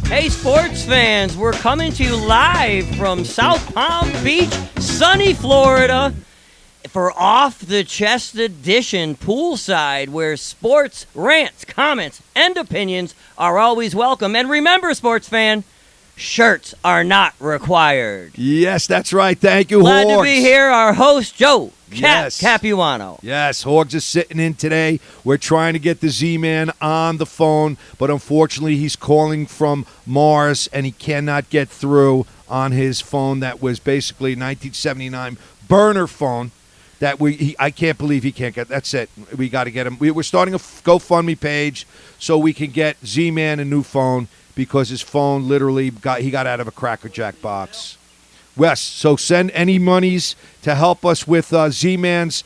Hey, sports fans, we're coming to you live from South Palm Beach, sunny Florida, for Off the Chest Edition Poolside, where sports, rants, comments, and opinions are always welcome. And remember, sports fan, shirts are not required. Yes, that's right. Thank you, Glad Hogs. to be here, our host, Joe Yes. Capuano. Yes, Hogs is sitting in today. We're trying to get the Zee Man on the phone, but unfortunately he's calling from Mars, and he cannot get through on his phone that was basically 1979 burner phone that I can't believe he can't get. That's it. We got to get him. We're starting a GoFundMe page so we can get Zee Man a new phone because his phone literally got out of a Cracker Jack box. Yes, so send any monies to help us with Zee Man's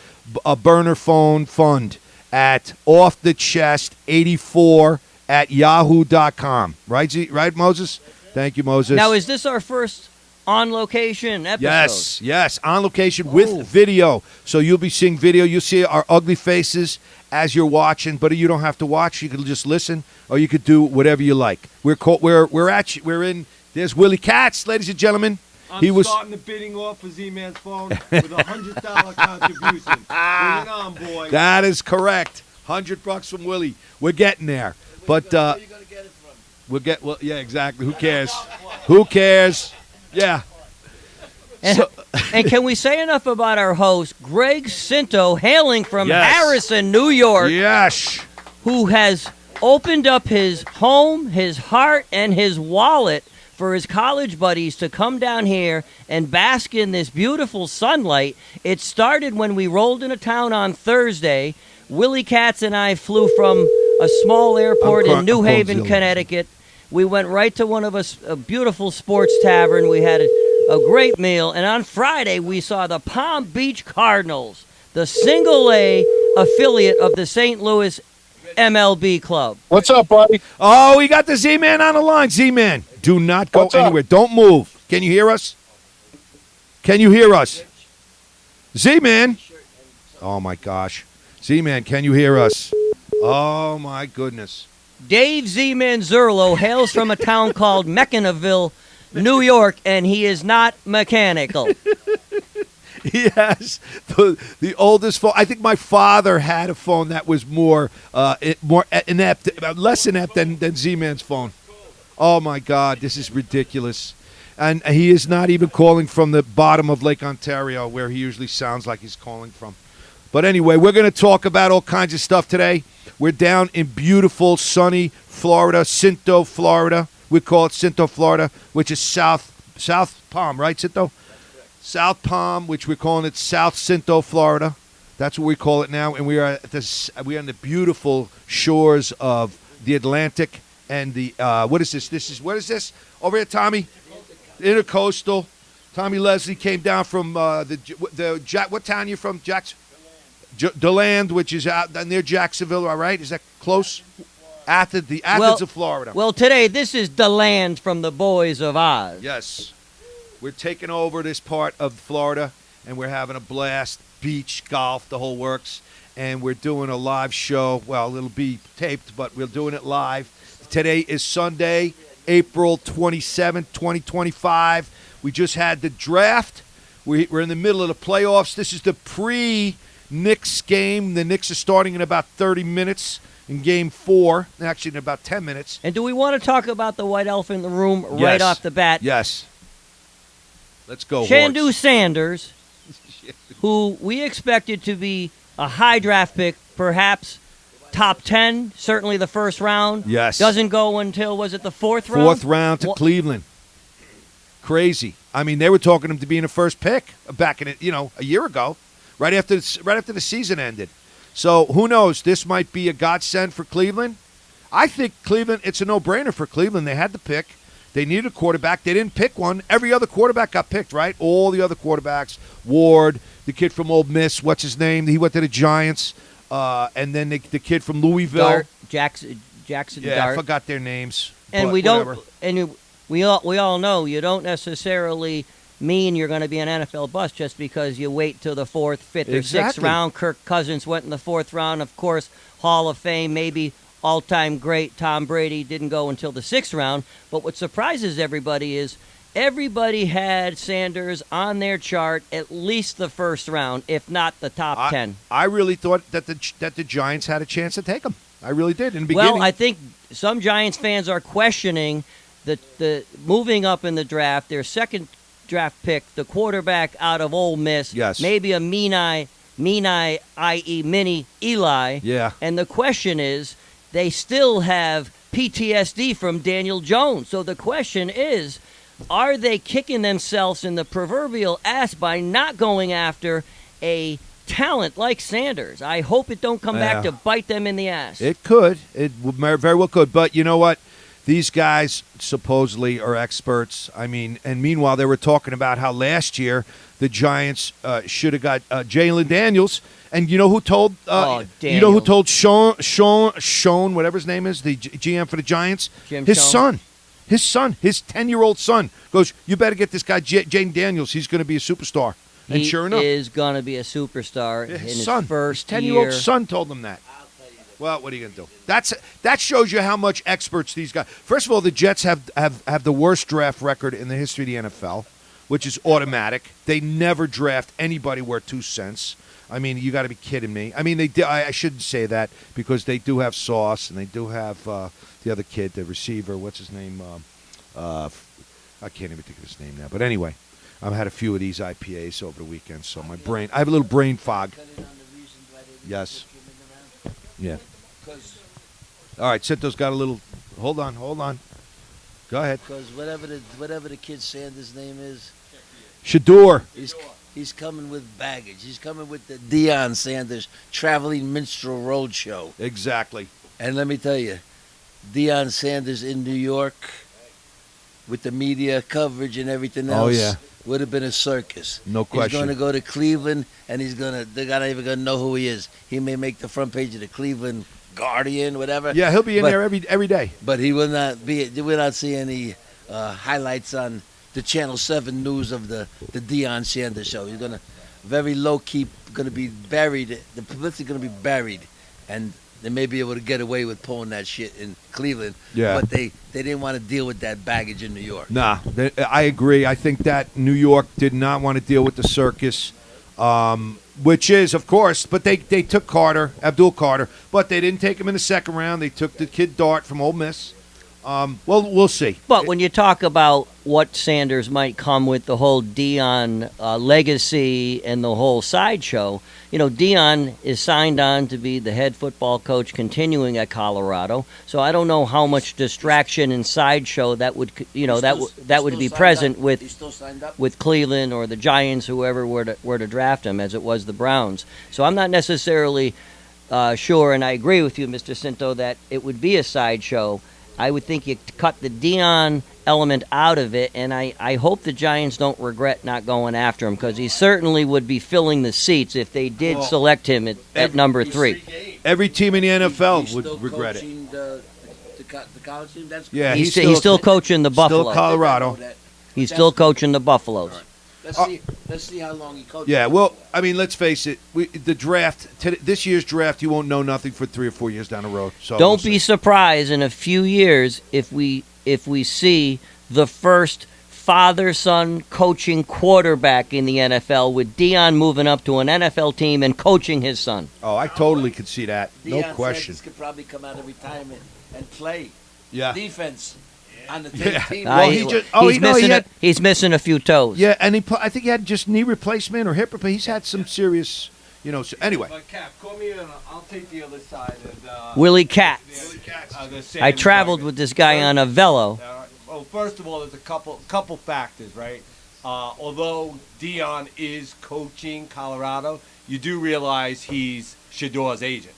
burner phone fund at offthechest84@yahoo.com. Right, Moses? Thank you, Moses. Now, is this our first on-location episode? Yes, on location with video. So you'll be seeing video. You'll see our ugly faces as you're watching, but you don't have to watch. You can just listen, or you could do whatever you like. We're in. There's Willie Katz, ladies and gentlemen. I'm starting the bidding off for Zee Man's phone with a $100 contribution. Bring it on, boy. That is correct. $100 from Willie. We're getting there. But where are you going to get it from? yeah, exactly. Who cares? Who cares? Yeah. And can we say enough about our host, Greg Sinto, hailing from Harrison, New York, Yes. who has opened up his home, his heart, and his wallet for his college buddies to come down here and bask in this beautiful sunlight. It started when we rolled into town on Thursday. Willie Katz and I flew from a small airport in New Haven, Connecticut. We went right to one of a beautiful sports tavern. We had a great meal. And on Friday, we saw the Palm Beach Cardinals, the single-A affiliate of the St. Louis MLB club. What's up, buddy? Oh, we got the Zee Man on the line. Zee Man, do not go anywhere. Don't move. Can you hear us? Can you hear us? Zee Man. Oh, my gosh. Zee Man, can you hear us? Oh, my goodness. Dave Zee Man Zerlo hails from a town called Mechanisville, New York, and he is not mechanical. He has the oldest phone. I think my father had a phone that was more inept, less inept than Zee Man's phone. Oh, my God. This is ridiculous. And he is not even calling from the bottom of Lake Ontario, where he usually sounds like he's calling from. But anyway, we're going to talk about all kinds of stuff today. We're down in beautiful, sunny Florida, Sinto, Florida. We call it Sinto, Florida, which is South Palm, right, Sinto? South Palm, which we're calling it South Sinto, Florida. That's what we call it now. And we are on the beautiful shores of the Atlantic and the what is this? What is this over here, Tommy? Intercoastal. Tommy Leslie came down from what town are you from? DeLand, which is out near Jacksonville, all right? Is that close? Athens of Florida. Well, today, this is the land from the boys of Oz. Yes. We're taking over this part of Florida, and we're having a blast. Beach, golf, the whole works. And we're doing a live show. Well, it'll be taped, but we're doing it live. Today is Sunday, April 27th, 2025. We just had the draft. We're in the middle of the playoffs. This is the pre-Knicks game. The Knicks are starting in about 30 minutes in Game 4. Actually, in about 10 minutes. And do we want to talk about the white elephant in the room right off the bat? Yes. Let's go, Chandu Horse. Sanders, who we expected to be a high draft pick, perhaps top 10, certainly the first round. Yes. Doesn't go until, was it the fourth round? Fourth round to Cleveland. Crazy. I mean, they were talking him to being a first pick back in a year ago, right after the season ended. So who knows? This might be a godsend for Cleveland. I think Cleveland, it's a no-brainer for Cleveland. They had the pick. They needed a quarterback. They didn't pick one. Every other quarterback got picked, right? All the other quarterbacks. Ward, the kid from Ole Miss, what's his name? He went to the Giants. And then the kid from Louisville. Dart, Jackson Yeah, Dart. I forgot their names. And but we whatever. don't. And we all know you don't necessarily mean you're going to be an NFL bust just because you wait till the fourth, fifth, or sixth round. Kirk Cousins went in the fourth round, of course, Hall of Fame, maybe all-time great Tom Brady didn't go until the 6th round. But what surprises everybody is everybody had Sanders on their chart at least the 1st round, if not the top 10. I really thought that the Giants had a chance to take him. I really did in the beginning. Well, I think some Giants fans are questioning the moving up in the draft, their second draft pick, the quarterback out of Ole Miss. Yes. Maybe a Mean-Eye, i.e. Mini Eli. Yeah. And the question is, they still have PTSD from Daniel Jones. So the question is, are they kicking themselves in the proverbial ass by not going after a talent like Sanders? I hope it don't come back to bite them in the ass. It could. It very well could. But you know what? These guys supposedly are experts. I mean, and meanwhile, they were talking about how last year the Giants should have got Jalen Daniels. And you know who told? You know who told Sean, whatever his name is, the GM for the Giants? His son, his 10-year-old son goes, "You better get this guy Jalen Daniels. He's going to be a superstar." And sure enough, he is going to be a superstar in his first his year. 10-year-old son told him that. Well, what are you going to do? That shows you how much experts these guys. First of all, the Jets have the worst draft record in the history of the NFL, which is automatic. They never draft anybody worth 2 cents. I mean, you got to be kidding me. I mean, I shouldn't say that because they do have Sauce and they do have the other kid, the receiver. What's his name? I can't even think of his name now. But anyway, I've had a few of these IPAs over the weekend, so I have a little brain fog. Yes. Yeah. All right, Sinto's got a little. Hold on. Go ahead. Because whatever the kid Sanders' name is, Shador. He's coming with baggage. He's coming with the Deion Sanders Traveling Minstrel Roadshow. Exactly. And let me tell you, Deion Sanders in New York, with the media coverage and everything else, would have been a circus. No question. He's going to go to Cleveland, and they're not even going to know who he is. He may make the front page of the Cleveland Guardian, whatever. Yeah, he'll be in there every day. But he will not be. You will not see any highlights on the Channel 7 news of the Deion Sanders show. He's going to very low key, going to be buried. The publicity going to be buried, and they may be able to get away with pulling that shit in Cleveland. Yeah. But they didn't want to deal with that baggage in New York. Nah, I agree. I think that New York did not want to deal with the circus, which is, of course, but they took Abdul Carter, but they didn't take him in the 2nd round. They took the kid Dart from Ole Miss. Well, we'll see. But when you talk about what Sanders might come with, the whole Deion legacy and the whole sideshow, Deion is signed on to be the head football coach continuing at Colorado. So I don't know how much distraction and sideshow that would, that would be present with Cleveland or the Giants, whoever were to draft him, as it was the Browns. So I'm not necessarily sure, and I agree with you, Mr. Sinto, that it would be a sideshow. I would think you cut the Deion element out of it, and I hope the Giants don't regret not going after him, because he certainly would be filling the seats if they did select him at number 3. Every team in the NFL would regret it. The college team? That's yeah, he's still coaching the Buffalo. Still Colorado. He's still coaching the Buffaloes. Let's see how long he coaches. Yeah, well, I mean, let's face it. The draft, this year's draft, you won't know nothing for 3 or 4 years down the road. So don't be surprised in a few years if we see the first father-son coaching quarterback in the NFL, with Deion moving up to an NFL team and coaching his son. Oh, I totally could see that. No question. Deion could probably come out of retirement and play defense on the team. He's missing a few toes. Yeah, and I think he had just knee replacement or hip replacement. He's had some serious, So anyway. But Cap, call me in. I'll take the other side. Willie Katz. I traveled with this guy on a Velo. Well, first of all, there's a couple factors, right? Although Deion is coaching Colorado, you do realize he's Shador's agent.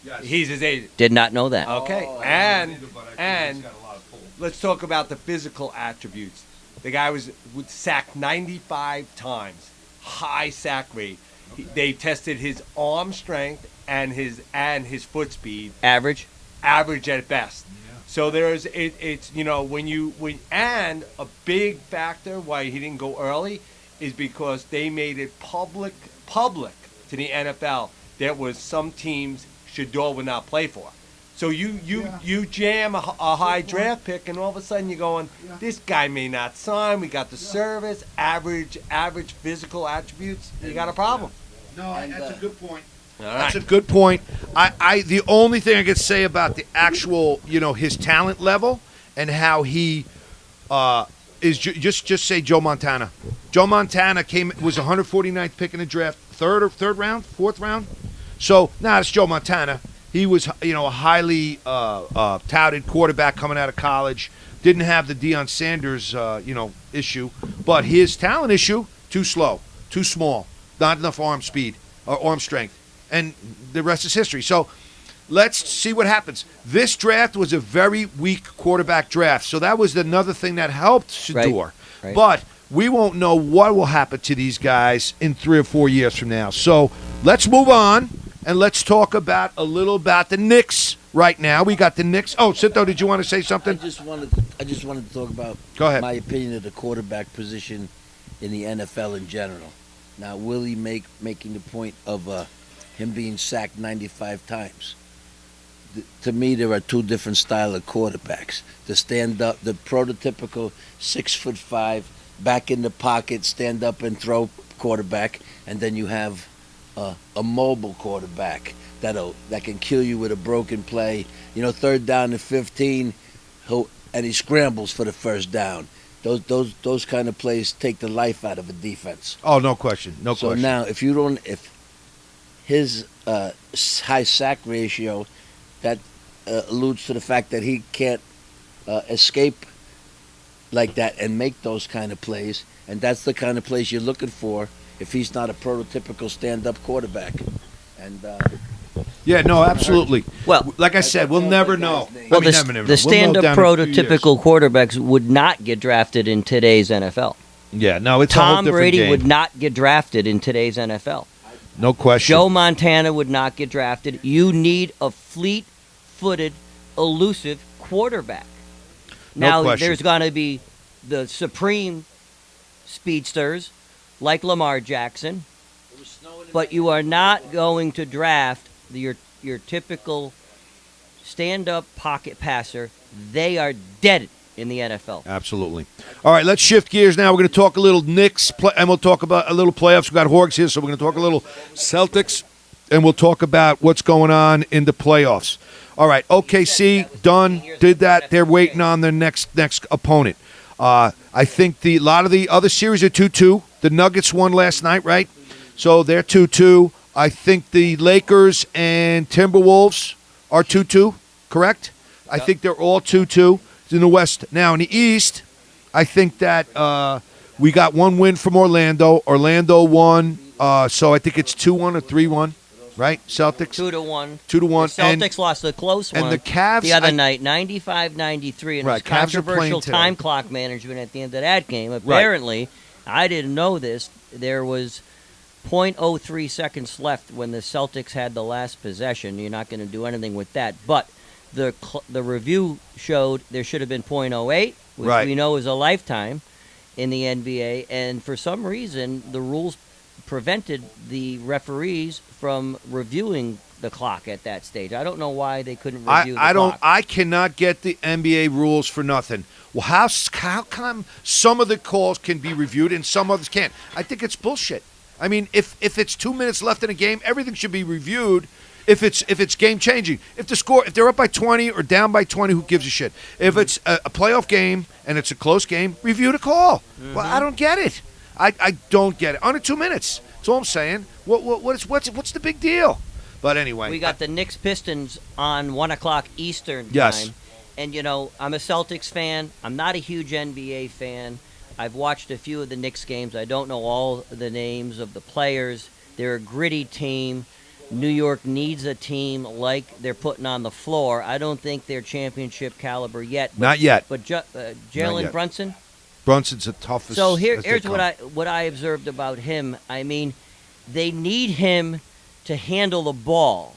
Yes. He's his agent. Did not know that. Okay, and let's talk about the physical attributes. The guy was sacked 95 times, high sack rate. They tested his arm strength and his foot speed. Average at best. Yeah. So there's and a big factor why he didn't go early is because they made it public to the NFL. There was some teams Shador would not play for. So you jam a high draft pick, and all of a sudden you're going, this guy may not sign. We got the service, average physical attributes. You got a problem. No, that's a good point. All That's right. a good point. The only thing I could say about the actual, his talent level and how he is just say Joe Montana. Joe Montana was 149th pick in the draft, third round, fourth round. So now it's Joe Montana. He was, a highly touted quarterback coming out of college. Didn't have the Deion Sanders, issue, but his talent issue, too slow, too small, not enough arm speed or arm strength, and the rest is history. So let's see what happens. This draft was a very weak quarterback draft, so that was another thing that helped Shedeur. Right. But we won't know what will happen to these guys in 3 or 4 years from now. So let's move on. And let's talk about the Knicks right now. We got the Knicks. Oh, Sinto, did you want to say something? I just wanted to talk about Go ahead. my opinion of the quarterback position in the NFL in general. Now, Willie making the point of him being sacked 95 times. To me, there are two different style of quarterbacks. The stand-up, the prototypical 6'5", back in the pocket, stand up and throw quarterback, and then you have a mobile quarterback that can kill you with a broken play. 3rd down and 15, and he scrambles for the first down. Those kind of plays take the life out of a defense. Oh, no question. So now, if his high sack ratio, that alludes to the fact that he can't escape like that and make those kind of plays, and that's the kind of plays you're looking for if he's not a prototypical stand-up quarterback. And yeah, no, absolutely. Well, like I said, we'll never know. Well, Never know. the stand-up We'll know down in a few years. prototypical quarterbacks would not get drafted in today's NFL. Yeah, no, it's a whole Tom different Brady game. would not get drafted in today's NFL. No question. Joe Montana would not get drafted. You need a fleet-footed, elusive quarterback. No Now, question. there's going to be the supreme speedsters like Lamar Jackson, but you are not going to draft your typical stand-up pocket passer. They are dead in the NFL. Absolutely. All right, let's shift gears now. We're going to talk a little Knicks, and we'll talk about a little playoffs. We've got Horgs here, so we're going to talk a little Celtics, and we'll talk about what's going on in the playoffs. All right, OKC, done, did that. They're waiting on their next opponent. I think a lot of the other series are 2-2. The Nuggets won last night, right? So they're 2-2. I think the Lakers and Timberwolves are 2-2, correct? Yep. I think they're all 2-2 in the West. Now, in the East, I think that we got one win from Orlando. Orlando won, so I think it's 2-1 or 3-1, right? Celtics? 2-1. 2-1. The Celtics lost a close one and the Cavs, the other night, 95-93, and right, it was Cavs are playing controversial today. time clock management at the end of that game. Apparently, I didn't know this, there was 0.03 seconds left when the Celtics had the last possession. You're not going to do anything with that. But the review showed there should have been 0.08, which Right. we know is a lifetime in the NBA. And for some reason, the rules prevented the referees from reviewing the clock at that stage. I don't know why they couldn't review the clock. I cannot get the NBA rules for nothing. Well, how come some of the calls can be reviewed and some others can't? I think it's bullshit. I mean, if it's 2 minutes left in a game, everything should be reviewed. If it's game changing, if they're up by 20 or down by 20, who gives a shit? If it's a playoff game and it's a close game, review the call. Mm-hmm. Well, I don't get it. I don't get it. Under 2 minutes. That's all I'm saying. What's the big deal? But anyway, we got the Knicks Pistons on 1 o'clock Eastern time. Yes. And I'm a Celtics fan. I'm not a huge NBA fan. I've watched a few of the Knicks games. I don't know all the names of the players. They're a gritty team. New York needs a team like they're putting on the floor. I don't think they're championship caliber yet. Not yet. But Not Jalen yet. Brunson? Brunson's the toughest. So as they here's come. what I observed about him. I mean, they need him to handle the ball.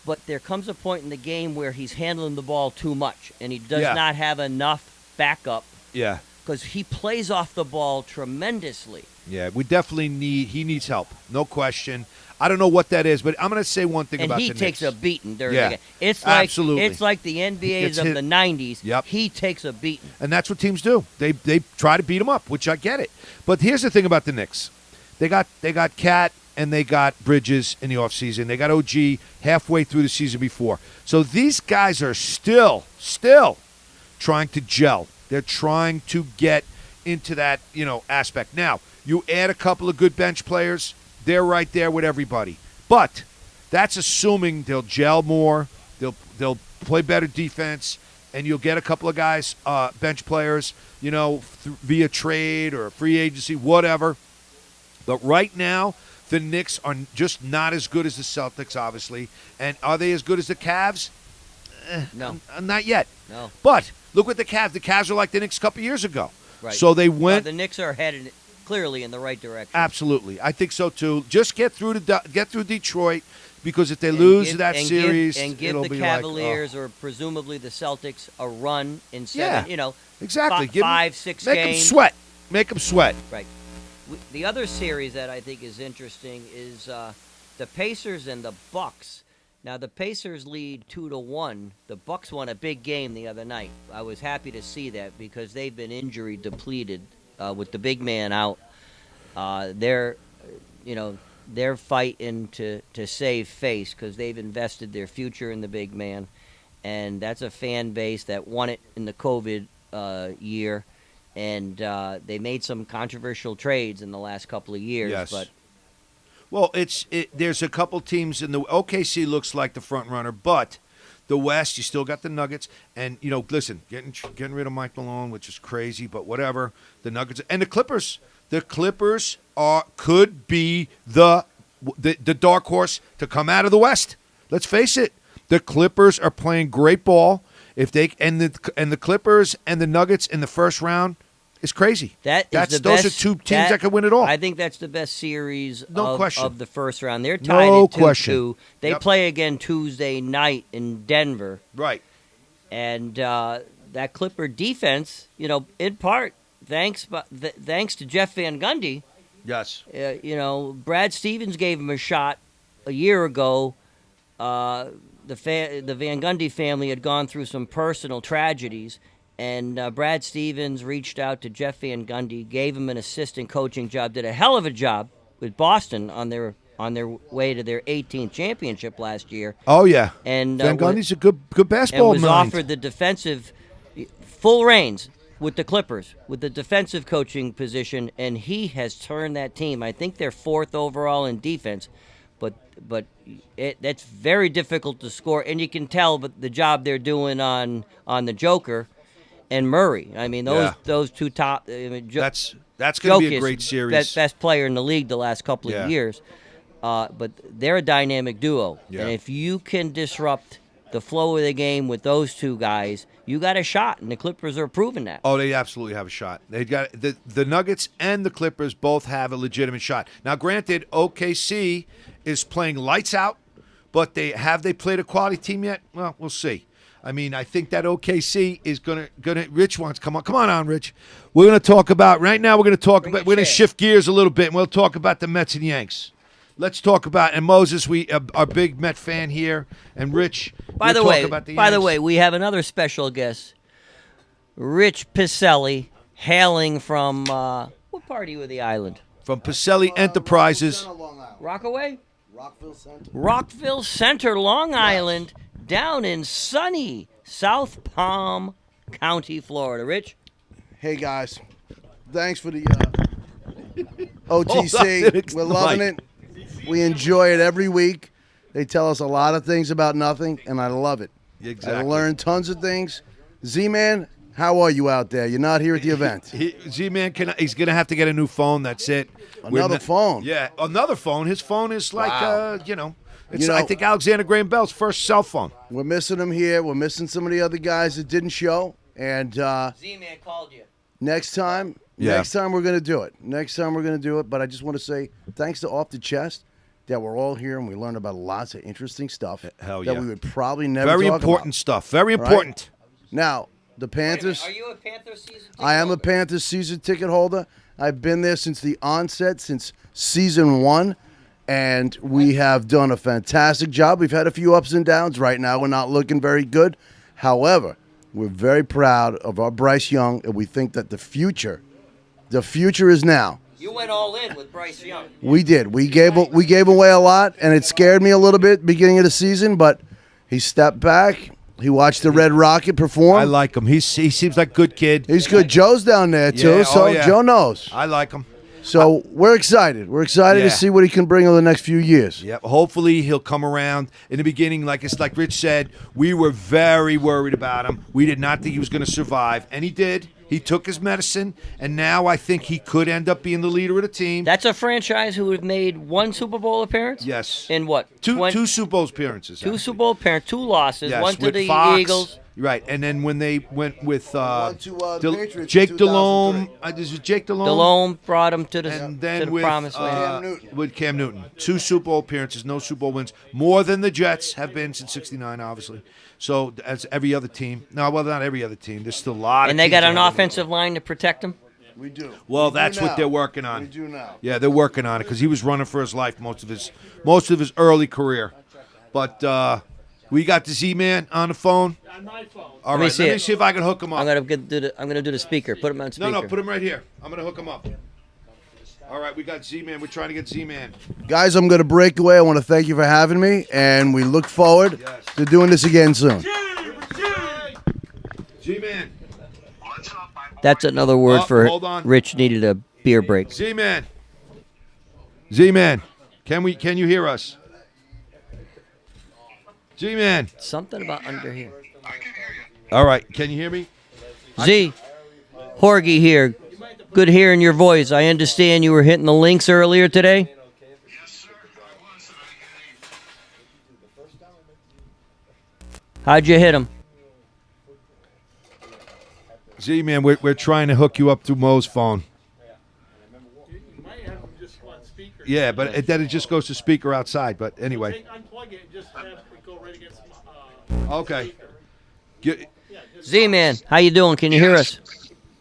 But there comes a point in the game where he's handling the ball too much, and he does not have enough backup Yeah. because he plays off the ball tremendously. Yeah, we definitely he needs help. No question. I don't know what that is, but I'm going to say one thing and about he the takes Knicks. a beating during Yeah, the game. It's like absolutely. It's like the NBA's of the 90s. Yep. He takes a beating. And that's what teams do. They try to beat him up, which I get it. But here's the thing about the Knicks. They got Cat and they got Bridges in the offseason. They got OG halfway through the season before. So these guys are still trying to gel. They're trying to get into that, aspect. Now, you add a couple of good bench players, they're right there with everybody. But that's assuming they'll gel more, they'll play better defense, and you'll get a couple of guys, bench players, via trade or free agency, whatever. But right now, the Knicks are just not as good as the Celtics, obviously. And are they as good as the Cavs? No. Not yet. No. But look at the Cavs. The Cavs are like the Knicks a couple years ago. Right. So they went. The Knicks are headed clearly in the right direction. Absolutely. I think so, too. Just get through Detroit, because if they lose that series, and give it'll the be Cavaliers or presumably the Celtics a run in seven, exactly. 5, 6 make games. Make them sweat. Right. The other series that I think is interesting is the Pacers and the Bucks. Now the Pacers lead 2-1. The Bucks won a big game the other night. I was happy to see that because they've been injury depleted with the big man out. They're fighting to save face because they've invested their future in the big man, and that's a fan base that won it in the COVID year. And they made some controversial trades in the last couple of years. Yes. But well, there's a couple teams in the OKC looks like the front runner, but the West, you still got the Nuggets, and listen, getting rid of Mike Malone, which is crazy, but whatever. The Nuggets and the Clippers. The Clippers could be the dark horse to come out of the West. Let's face it, the Clippers are playing great ball. If they and the Clippers and the Nuggets in the first round. It's crazy. Those are two teams that could win it all. I think that's the best series of the first round. They're tied No at 2-2. question. They play again Tuesday night in Denver. Right. And that Clipper defense, in part thanks to Jeff Van Gundy. Yes. Brad Stevens gave him a shot a year ago. The Van Gundy family had gone through some personal tragedies. And Brad Stevens reached out to Jeff Van Gundy, gave him an assistant coaching job, did a hell of a job with Boston on their way to their 18th championship last year. Oh yeah, and Van Gundy's a good basketball and was mind. offered the defensive full reins with the Clippers with the defensive coaching position, and he has turned that team. I think they're 4th overall in defense, but that's very difficult to score, and you can tell the job they're doing on the Joker. And Murray. I mean, those two top. That's going to be a great series. Best player in the league the last couple of years. But they're a dynamic duo. Yeah. And if you can disrupt the flow of the game with those two guys, you got a shot. And the Clippers are proving that. Oh, they absolutely have a shot. They got the Nuggets and the Clippers both have a legitimate shot. Now, granted, OKC is playing lights out, but they played a quality team yet? Well, we'll see. I mean, I think that OKC is gonna. Rich wants come on, Rich. We're gonna talk about right now. We're gonna shift gears a little bit, and we'll talk about the Mets and Yanks. Let's talk about and Moses. We are a big Met fan here, and Rich. By the way, we have another special guest, Rich Picelli, hailing from what part of the island? From Picelli Enterprises. Rockaway. Rockville Center. Rockville Center, Long Island. Down in sunny South Palm County, Florida. Rich? Hey, guys. Thanks for the OTC. We're loving it. We enjoy it every week. They tell us a lot of things about nothing, and I love it. Exactly. I learned tons of things. Zee Man, how are you out there? You're not here at the event. Zee Man, he's going to have to get a new phone. That's it. Another phone? Yeah, another phone. His phone is like, Wow. It's, I think, Alexander Graham Bell's first cell phone. We're missing him here. We're missing some of the other guys that didn't show. And Z Man called you. next time we're going to do it. But I just want to say thanks to Off the Chest that we're all here and we learned about lots of interesting stuff Hell yeah. that we would probably never Very talk important about. stuff. Very important. Now, The Panthers. Are you a Panthers season ticket I am a holder? Panthers season ticket holder. I've been there since the onset, since season 1, and we have done a fantastic job. We've had a few ups and downs. Right now, we're not looking very good. However, we're very proud of our Bryce Young, and we think that the future is now. You went all in with Bryce Young. We did. We gave away a lot, and it scared me a little bit beginning of the season, but he stepped back. He watched the Red Rocket perform. I like him. He seems like a good kid. He's good. Joe's down there, too, Yeah, so yeah. Joe knows. I like him. So we're excited. We're excited Yeah. to see what he can bring over the next few years. Yep. Hopefully he'll come around. In the beginning, like Rich said, we were very worried about him. We did not think he was going to survive, and he did. He took his medicine, and now I think he could end up being the leader of the team. That's a franchise who have made one Super Bowl appearance? Yes. In what? Two Super Bowl appearances. Two actually. Super Bowl appearances, 2 losses, Yes, one to with the Fox. Eagles. Right, and then when they went with One to, Patriots Jake in Delhomme, 2003. this was Jake Delhomme. Delhomme brought him to the, And to then the with promised land. Cam Newton. with Cam Newton, 2 Super Bowl appearances, no Super Bowl wins, more than the Jets have been since '69, obviously. So as every other team, no, well, not every other team. There's still a lot. And of they got teams an that have offensive line to protect him? We do. Well, We do that's what now. they're working on. We do now. Yeah, they're working on it because he was running for his life most of his early career. But we got the Z Man on the phone. On my phone. All Let me right, see let me it. see if I can hook him up. I'm gonna do the speaker. Put him on speaker. No, put him right here. I'm gonna hook him up. All right, we got Z Man. We're trying to get Z Man. Guys, I'm going to break away. I want to thank you for having me, and we look forward to doing this again soon. Z Man. That's another word for hold on. Rich needed a beer break. Z Man. Z Man. Can you hear us? Z Man. Something about under here. All right, can you hear me? Z, Horgy here. Good hearing your voice. I understand you were hitting the links earlier today. How'd you hit him? Z Man, we're trying to hook you up through Mo's phone. You might have them just on speaker. Yeah, but then it just goes to speaker outside. But anyway, Unplug it and just have it go right against okay. Get- Z-Man, how you doing? Can you hear us?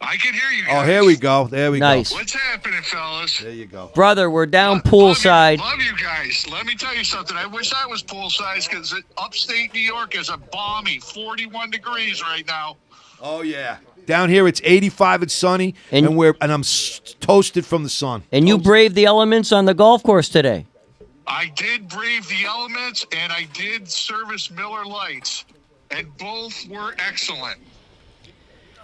I can hear you guys. oh, here we go. There we Nice. What's happening, fellas? go. There you go. Brother, we're down poolside. Love you guys. Let me tell you something. I wish I was poolside because upstate New York is a balmy 41 degrees right now. Oh yeah. Down here it's 85 and sunny, And- and I'm toasted from the sun. And you braved the elements on the golf course today. I did brave the elements and I did service Miller Lights, and both were excellent.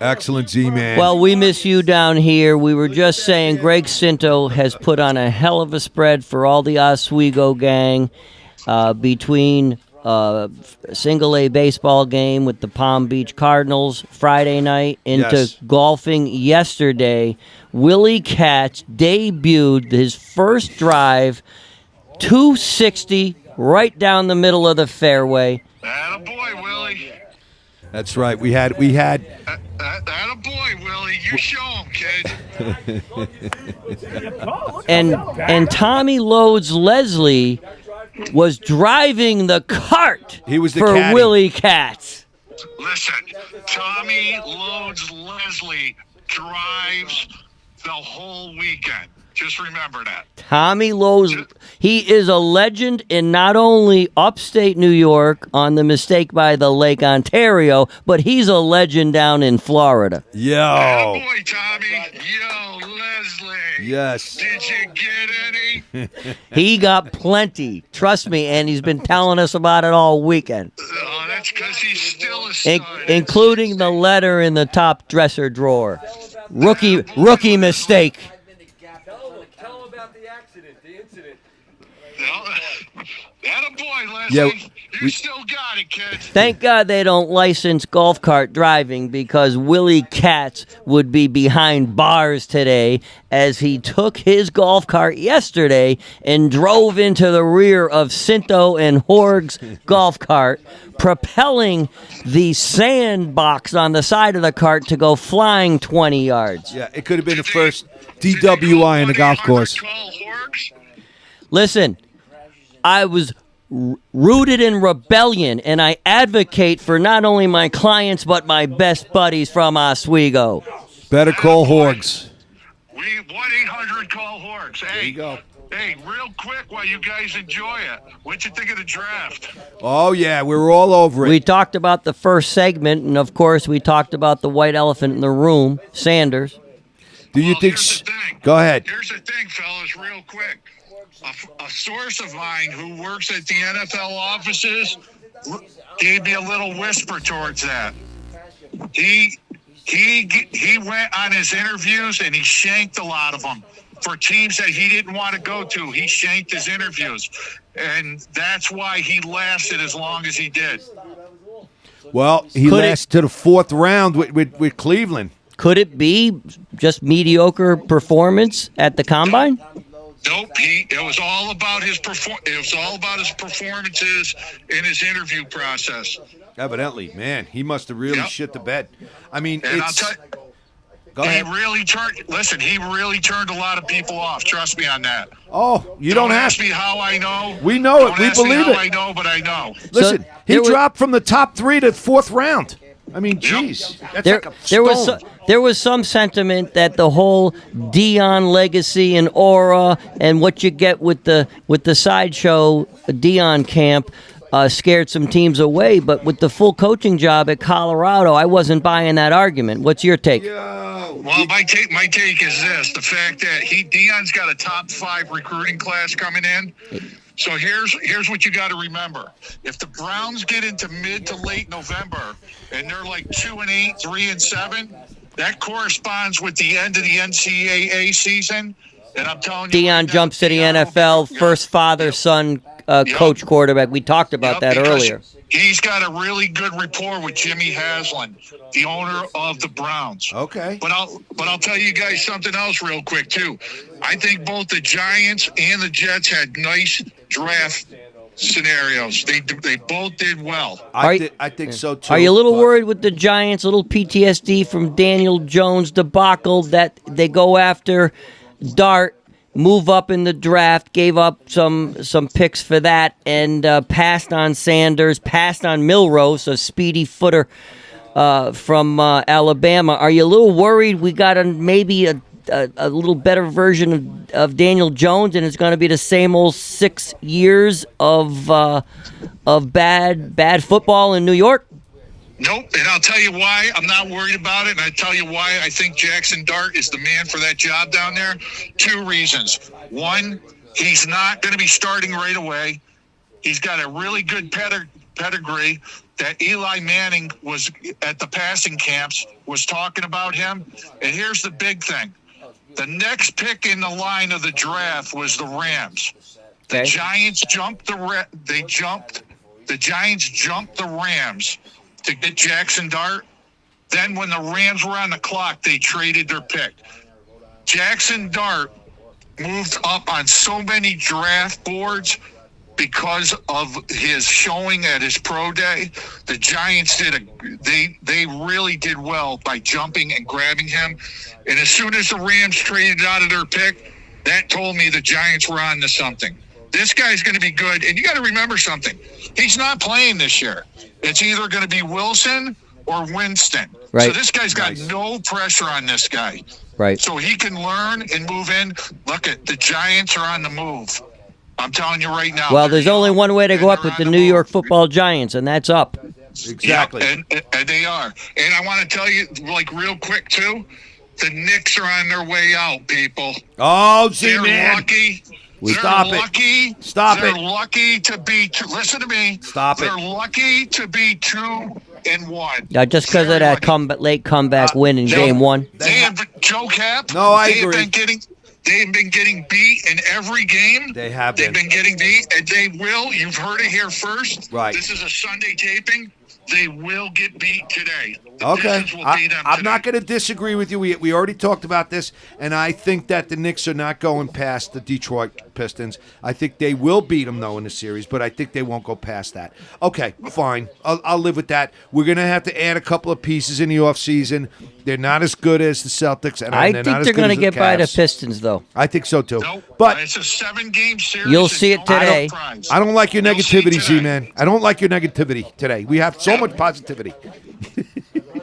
Excellent, Z-Man. Well, we miss you down here. We were just saying Greg Sinto has put on a hell of a spread for all the Oswego gang between single A baseball game with the Palm Beach Cardinals Friday night into Yes. golfing yesterday. Willie Katz debuted his first drive, 260 right down the middle of the fairway. Attaboy, Willie. That's right. We had Attaboy, Willie. You show 'em, kid. And Tommy Loads Leslie was driving the cart He was the for caddy. Willie Katz. Listen, Tommy Loads Leslie drives the whole weekend. Just remember that. Tommy Lowe's, he is a legend in not only upstate New York on the Mistake by the Lake Ontario, but he's a legend down in Florida. Yo. Attaboy, Tommy. Yo, Leslie. Yes. Did you get any? He got plenty, trust me, and he's been telling us about it all weekend, Oh, that's because he's still a in- stud. including the letter in the top dresser drawer. Rookie mistake. Tell him about the accident, the incident. Attaboy, Leslie. Yeah, you still got it, kid. Thank God they don't license golf cart driving because Willie Katz would be behind bars today as he took his golf cart yesterday and drove into the rear of Sinto and Horg's golf cart, propelling the sandbox on the side of the cart to go flying 20 yards. Yeah, it could have been the first DWI in the golf course. 12 Horgs? Listen, I was rooted in rebellion, and I advocate for not only my clients but my best buddies from Oswego. Better call Horgs. We 1-800-CALL Horgs. Hey, There you go. Hey, real quick while you guys enjoy it, what'd you think of the draft? Oh, yeah, we were all over it. We talked about the first segment, and of course we talked about the white elephant in the room, Sanders. Do you think... Here's the thing. Go ahead. Here's the thing, fellas, real quick. A source of mine who works at the NFL offices gave me a little whisper towards that. He went on his interviews and he shanked a lot of them for teams that he didn't want to go to. He shanked his interviews, and that's why he lasted as long as he did. Well, he lasted to the fourth round with Cleveland. Could it be just mediocre performance at the combine? Nope. It was all about his performances in his interview process. Evidently, man, he must have really shit the bed. I mean, And it's... I'll tell you, Go ahead. he really turned a lot of people off. Trust me on that. Oh, you don't have ask me how I know. We know it. Don't We ask me believe how it. I know, but I know. Listen, he there was- dropped from the top 3 to fourth round. I mean, jeez, that's like a stone. There was some sentiment that the whole Dion legacy and aura and what you get with the sideshow Dion camp scared some teams away. But with the full coaching job at Colorado, I wasn't buying that argument. What's your take? Well, my take is this: the fact that Dion's got a top 5 recruiting class coming in. So here's what you got to remember: if the Browns get into mid to late November and they're like 2-8, 3-7, that corresponds with the end of the NCAA season. And I'm telling you, Dion jumps to the NFL, first father-son coach quarterback. We talked about that earlier. He's got a really good rapport with Jimmy Haslam, the owner of the Browns. Okay. But I'll tell you guys something else real quick too. I think both the Giants and the Jets had nice draft scenarios. They both did well. I think so too. Are you a little worried with the Giants, a little PTSD from Daniel Jones debacle that they go after Dart, move up in the draft, gave up some picks for that, and passed on Sanders, passed on Milrose, a speedy footer from Alabama? Are you a little worried we got maybe a little better version of Daniel Jones, and it's going to be the same old 6 years of bad football in New York? Nope, and I'll tell you why I'm not worried about it, and I'll tell you why I think Jackson Dart is the man for that job down there. 2 reasons. One, he's not going to be starting right away. He's got a really good pedigree that Eli Manning was at the passing camps, was talking about him. And here's the big thing. The next pick in the line of the draft was the Rams. The Giants jumped the Giants jumped the Rams to get Jackson Dart. Then when the Rams were on the clock, they traded their pick. Jackson Dart moved up on so many draft boards because of his showing at his pro day. The Giants they really did well by jumping and grabbing him. And as soon as the Rams traded out of their pick, that told me the Giants were on to something. This guy's going to be good. And you got to remember something. He's not playing this year. It's either going to be Wilson or Winston. Right. So this guy's got no pressure on this guy. Right. So he can learn and move in. Look at the Giants are on the move. I'm telling you right now. Well, there's only one way to go up with the New York Football Giants, and that's up. Exactly. Yep, and they are. And I want to tell you, like, real quick, too, the Knicks are on their way out, people. Oh, Zee They're Man. lucky. Stop They're it. lucky. Stop They're it. lucky to be. Listen to me. Stop it. They're lucky to be 2-1. Now, just because of that late comeback win in Game 1. They have Joe Cap. No, I they agree. They have been getting beat in every game. They have They've been. been getting beat, and they will. You've heard it here first. Right. This is a Sunday taping. They will get beat today. The Okay, Pistons will beat them I'm today. not going to disagree with you. We already talked about this, and I think that the Knicks are not going past the Detroit Pistons. I think they will beat them, though, in the series, but I think they won't go past that. Okay, fine. I'll live with that. We're going to have to add a couple of pieces in the offseason. They're not as good as the Celtics, and I they're think not as they're good going to as get the by the Cavs. Pistons, though. I think so, too. Nope. But It's a 7-game series. You'll see it It's no today. surprise. I don't like your You'll see negativity, today. Z-Man. I don't like your negativity today. We have so much positivity.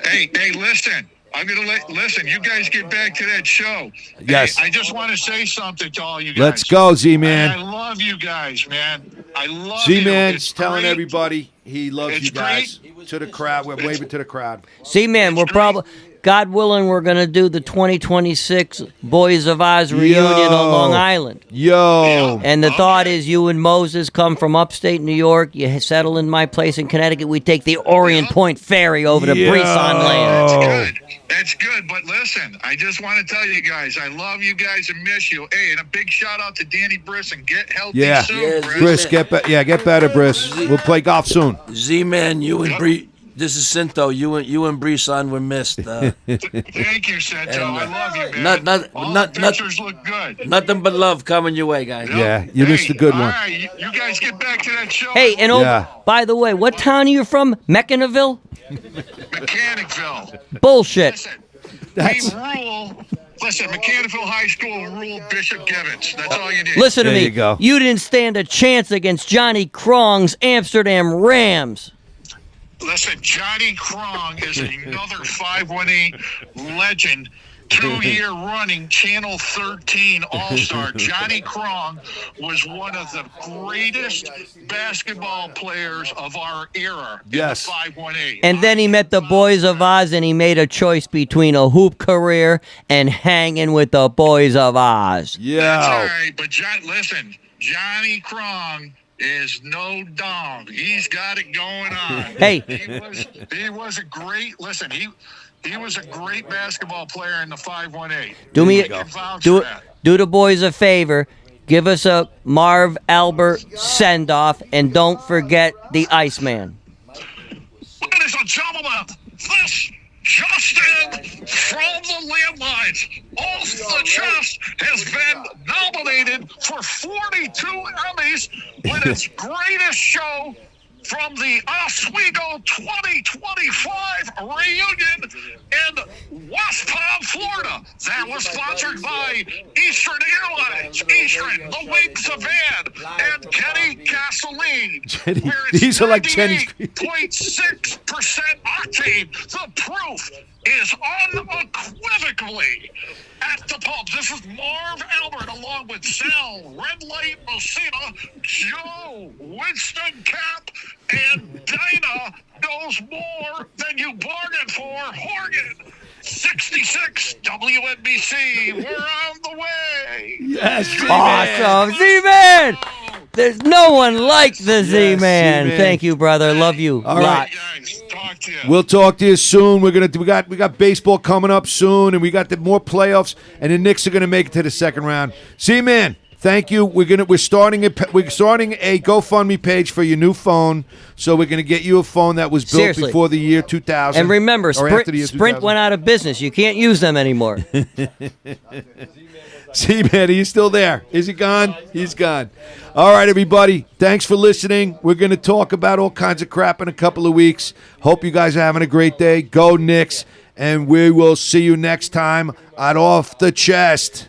Hey, listen. I'm gonna listen. You guys get back to that show. Yes. Hey, I just want to say something to all you guys. Let's go, I Z-Man. love you guys, man. I love you. Z-Man's It's telling great. everybody he loves It's you guys. To the crowd. We're waving to the crowd. See, man, we're probably, God willing, we're going to do the 2026 Boys of Oz reunion on Long Island. Yo. And the thought is you and Moses come from upstate New York. You settle in my place in Connecticut. We take the Orient Point Ferry over to Yo. Brisson land. That's good. That's good. But listen, I just want to tell you guys, I love you guys and miss you. Hey, and a big shout out to Danny Brisson. Get healthy Yeah. soon, Yes, Briss. Briss, get better, Briss. We'll play golf soon. Z-Man, you and Bree. This is Sinto. You and Brisson were missed. Thank you, Sinto. I love you, man. All not- the pictures look good. Nothing but love coming your way, guys. Yeah, you missed a good one. All right, you guys get back to that show. Hey, and Yeah. by the way, what town are you from? Mechanicville? Mechanicville. Bullshit. Listen, That's- we rule. Listen, Mechanicville High School rule Bishop Gibbons. That's all you need. Listen to There me. you go. You didn't stand a chance against Johnny Krong's Amsterdam Rams. Listen, Johnny Krong is another 518 legend, 2-year running Channel 13 All-Star. Johnny Krong was one of the greatest basketball players of our era Yes. in the 518. And then he met the Boys of Oz and he made a choice between a hoop career and hanging with the Boys of Oz. That's all Yeah. right, but listen, Johnny Krong is no dog. He's got it going on. Hey. He was a great, listen, he was a great basketball player in the 518. Do me I can vouch do for that. do the boys a favor. Give us a Marv Albert send off and don't forget the Iceman. Ladies and gentlemen, this just in from the landlines. Off the Chest has been nominated for 42 Emmys with its greatest show from the Oswego 2025 reunion in West Palm, Florida. That was sponsored by Eastern Airlines, Eastern, the Wings of Van, and Kenny Gasoline. Jenny- where it's these are like Jenny's- 98.6% octane. The proof is unequivocally at the pump. This is Marv Albert along with Sal, Red Light Messina, Joe, Winston Cap, and Dana knows more than you bargained for. Horgan, 66 WNBC. We're on the way. Yes. Awesome, Z-Man. There's no one like the Z-Man. Z-Man. Thank you, brother. Love you. All Lot. right. Guys, talk to you. We'll talk to you soon. We got baseball coming up soon, and we got more playoffs, and the Knicks are gonna make it to the second round. Z-Man, thank you. We're starting a GoFundMe page for your new phone. So we're gonna get you a phone that was built Seriously. before the year 2000. And remember, or after the year Sprint 2000. went out of business. You can't use them anymore. Z-Man, he's still there. Is he gone? He's gone. All right, everybody. Thanks for listening. We're going to talk about all kinds of crap in a couple of weeks. Hope you guys are having a great day. Go Knicks. And we will see you next time on Off the Chest.